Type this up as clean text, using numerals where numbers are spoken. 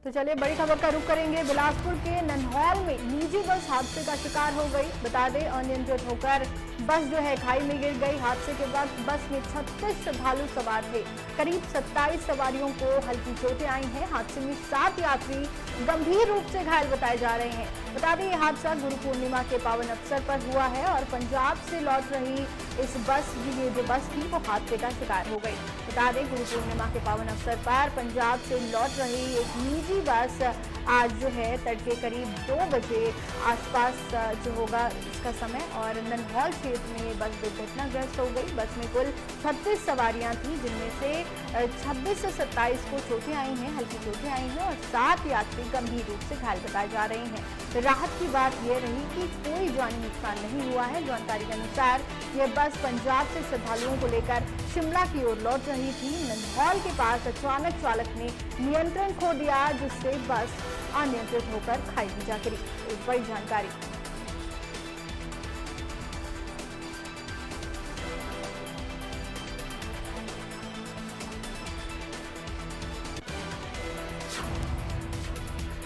तो चलिए बड़ी खबर का रुख करेंगे। बिलासपुर के नन्हौल में निजी बस हादसे का शिकार हो गई। बता दें, अनियंत्रित होकर बस जो है खाई में गिर गई। हादसे के बाद बस में 36 श्रद्धालु सवार थे। करीब 27 सवारियों को हल्की चोटें आई हैं। हादसे में 7 यात्री गंभीर रूप से घायल बताए जा रहे हैं। बता दें, यह हादसा गुरु पूर्णिमा के पावन अवसर पर हुआ है और पंजाब से लौट रही इस बस ये जो बस थी वो हादसे का शिकार हो गई। बता दें, गुरु पूर्णिमा के पावन अवसर पर पंजाब से लौट रही एक निजी बस आज जो है तड़के करीब 2 बजे आसपास जो होगा इसका समय और नन्हौल क्षेत्र में ये बस दुर्घटनाग्रस्त हो गई। बस में कुल 36 सवारियां थी, जिनमें से 26 से 27 को चोटें आई हैं, हल्की चोटें आई हैं और 7 यात्री गंभीर रूप से घायल बताए जा रहे हैं। राहत की बात यह रही कि कोई जानी नुकसान नहीं हुआ है। जानकारी के अनुसार यह बस पंजाब से श्रद्धालुओं को लेकर शिमला की ओर लौट रही थी। नन्हौल के पास अचानक चालक ने नियंत्रण खो दिया, जिससे बस अनियंत्रित होकर खाई में जा गिरी। एक बड़ी जानकारी।